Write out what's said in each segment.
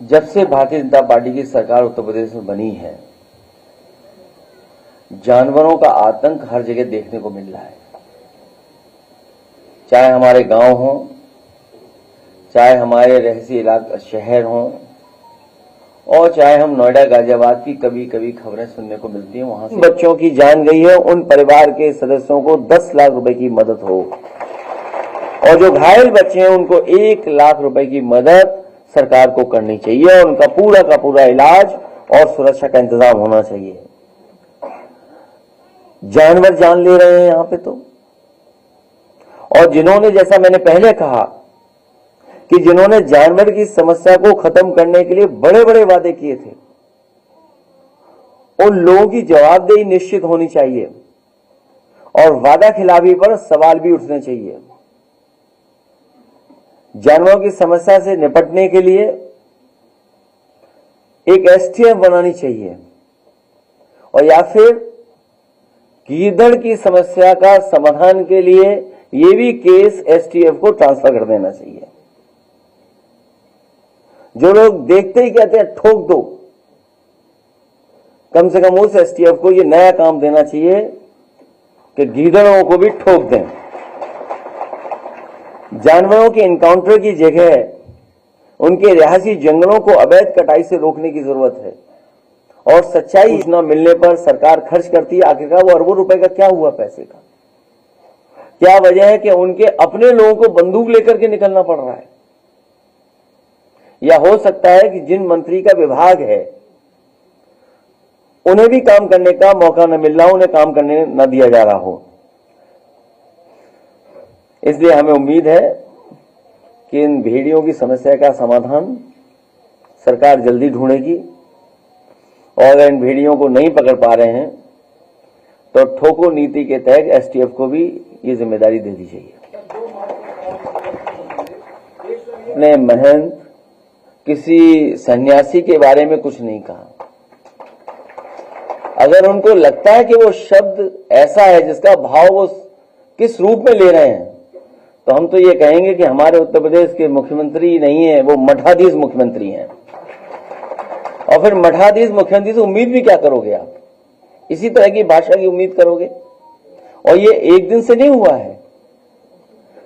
जब से भारतीय जनता पार्टी की सरकार उत्तर प्रदेश में बनी है, जानवरों का आतंक हर जगह देखने को मिल रहा है। चाहे हमारे गांव हो, चाहे हमारे रहसी इलाका शहर हो, और चाहे हम नोएडा गाजियाबाद की कभी कभी खबरें सुनने को मिलती हैं, वहां से बच्चों की जान गई है, उन परिवार के सदस्यों को 10 लाख रुपए की मदद हो, और जो घायल बच्चे हैं उनको 1 लाख रुपए की मदद सरकार को करनी चाहिए, और उनका पूरा का पूरा इलाज और सुरक्षा का इंतजाम होना चाहिए। जानवर जान ले रहे हैं यहां पे तो, और जिन्होंने, जैसा मैंने पहले कहा कि जिन्होंने जानवर की समस्या को खत्म करने के लिए बड़े बड़े वादे किए थे, उन लोगों की जवाबदेही निश्चित होनी चाहिए और वादा खिलाफी पर सवाल भी उठने चाहिए। जानवरों की समस्या से निपटने के लिए एक एसटीएफ बनानी चाहिए, और या फिर गीदड़ की समस्या का समाधान के लिए ये भी केस एसटीएफ को ट्रांसफर कर देना चाहिए। जो लोग देखते ही कहते हैं ठोक दो, कम से कम उस एसटीएफ को ये नया काम देना चाहिए कि गीदड़ों को भी ठोक दें। जानवरों के एनकाउंटर की जगह उनके रिहायशी जंगलों को अवैध कटाई से रोकने की जरूरत है, और सच्चाई सूचना मिलने पर सरकार खर्च करती है। आखिरकार वो अरबों रुपए का क्या हुआ पैसे का? क्या वजह है कि उनके अपने लोगों को बंदूक लेकर के निकलना पड़ रहा है? या हो सकता है कि जिन मंत्री का विभाग है उन्हें भी काम करने का मौका न मिल रहा हो, उन्हें काम करने न दिया जा रहा हो। इसलिए हमें उम्मीद है कि इन भेड़ियों की समस्या का समाधान सरकार जल्दी ढूंढेगी, और अगर इन भेड़ियों को नहीं पकड़ पा रहे हैं तो ठोको नीति के तहत एसटीएफ को भी ये जिम्मेदारी दे दी जाइए। ने महंत किसी सन्यासी के बारे में कुछ नहीं कहा। अगर उनको लगता है कि वो शब्द ऐसा है जिसका भाव वो किस रूप में ले रहे हैं, तो हम तो ये कहेंगे कि हमारे उत्तर प्रदेश के मुख्यमंत्री नहीं है, वो मठाधीश मुख्यमंत्री हैं। और फिर मठाधीश मुख्यमंत्री से उम्मीद भी क्या करोगे आप? इसी तरह की भाषा की उम्मीद करोगे? और ये एक दिन से नहीं हुआ है।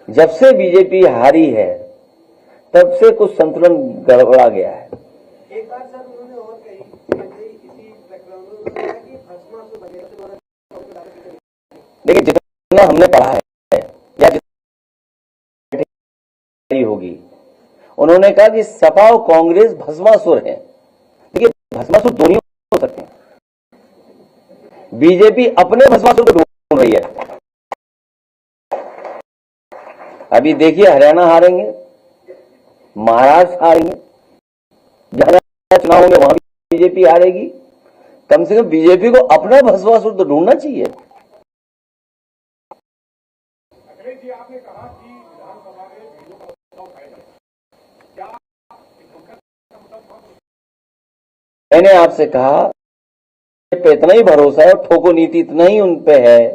जब से बीजेपी हारी है तब से कुछ संतुलन गड़बड़ा गया है। एक बार सर उन्होंने और कही इसी प्रकरण में कि भस्मासुर वगैरह से द्वारा, देखिए जितना हमने पढ़ा है या जितनी होगी, उन्होंने कहा कि सपा और कांग्रेस भस्मासुर है। देखिए भस्मासुर दोनों हो सकते हैं। बीजेपी अपने भस्मासुर को ढूंढ रही है। अभी देखिए हरियाणा हारेंगे, महाराष्ट्र हारेंगे, जहां चुनाव होंगे वहां भी बीजेपी हारेगी। कम से कम बीजेपी को अपना भस्मासुर तो ढूंढना चाहिए। अखिलेश जी, आपने कहा कि विधानसभा में भेड़ियों का मुद्दा उठाएगा, क्या मैंने आपसे कहा पे इतना ही भरोसा है और ठोको नीति इतना ही उन पे है,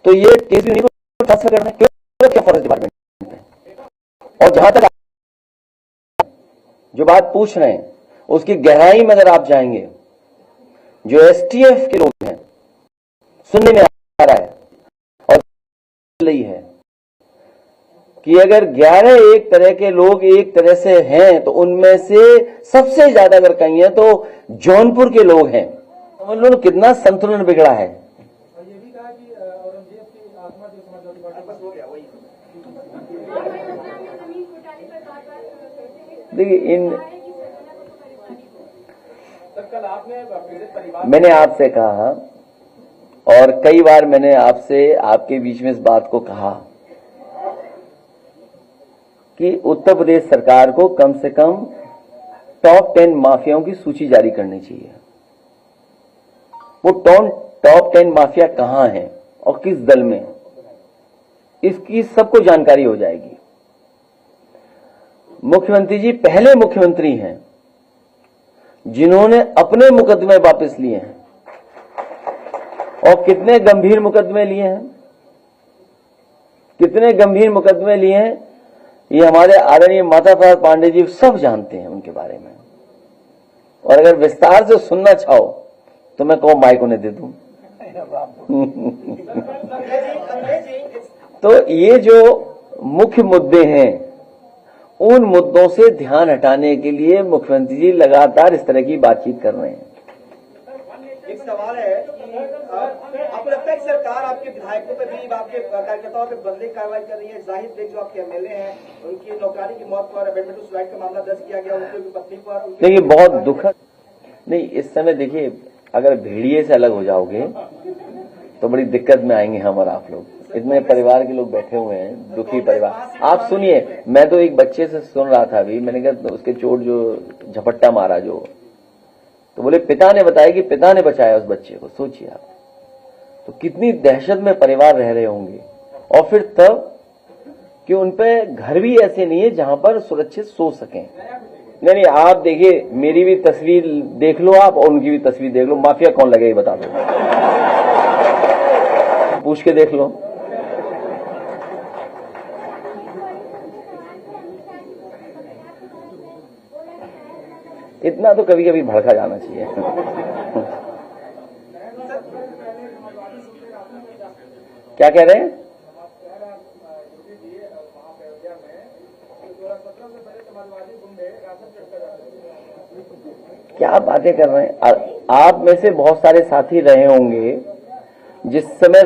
तो ये केस भी नहीं ट्रांसफर करना है क्यों फॉरेस्ट डिपार्टमेंट में? और जहां तक जो बात पूछ रहे हैं उसकी गहराई में अगर आप जाएंगे, जो एसटीएफ के लोग हैं, सुनने में आ रहा है और रही है कि अगर 11 एक तरह के लोग एक तरह से हैं, तो उनमें से सबसे ज्यादा अगर कहीं है तो जौनपुर के लोग हैं। समझ लो कितना संतुलन बिगड़ा है। और ये भी कहा कि औरंगजेब की आत्मा जो समाजवादी पार्टी बस हो गया वही। देखिए इन कल आपने पीड़ित परिवार, मैंने आपसे कहा और कई बार मैंने आपसे आपके बीच में इस बात को कहा कि उत्तर प्रदेश सरकार को कम से कम टॉप 10 माफियाओं की सूची जारी करनी चाहिए। वो टॉप 10 माफिया कहां हैं और किस दल में, इसकी सबको जानकारी हो जाएगी। मुख्यमंत्री जी पहले मुख्यमंत्री हैं जिन्होंने अपने मुकदमे वापस लिए हैं, और कितने गंभीर मुकदमे लिए हैं, कितने गंभीर मुकदमे लिए हैं ये हमारे आदरणीय माता प्रसाद पांडे जी सब जानते हैं उनके बारे में। और अगर विस्तार से सुनना चाहो तो मैं कहूं माइक उन्हें दे दूं। तो ये जो मुख्य मुद्दे हैं, उन मुद्दों से ध्यान हटाने के लिए मुख्यमंत्री जी लगातार इस तरह की बातचीत कर रहे हैं। एक सवाल है कि आपको लगता है कि सरकार आपके विधायकों पे भी, आपके कार्यकर्ताओं पे बदले की कार्रवाई कर रही है? जाहिद बेग जो आपके एमएलए हैं, उनकी नौकरी की मौत पर अबेटमेंट सुसाइड का मामला दर्ज किया गया, उनकी पत्नी पर। देखिए बहुत दुखद, नहीं इस समय देखिए अगर भेड़िए से अलग हो जाओगे तो बड़ी दिक्कत में आएंगे हम और आप लोग। इतने परिवार के लोग बैठे हुए हैं, दुखी परिवार। आप सुनिए, मैं तो एक बच्चे से सुन रहा था अभी, मैंने कहा तो उसके चोट जो झपट्टा मारा जो, तो बोले पिता ने बताया कि पिता ने बचाया उस बच्चे को। सोचिए आप, तो कितनी दहशत में परिवार रह रहे होंगे। और फिर तब कि उनपे घर भी ऐसे नहीं है जहां पर सुरक्षित सो सकें। नहीं, आप देखिए, मेरी भी तस्वीर देख लो आप और उनकी भी तस्वीर देख लो, माफिया कौन लगे बता दो, पूछ के देख लो। इतना तो कभी कभी भड़का जाना चाहिए। क्या कह रहे हैं? क्या बातें कर रहे हैं आप? में से बहुत सारे साथी रहे होंगे जिस समय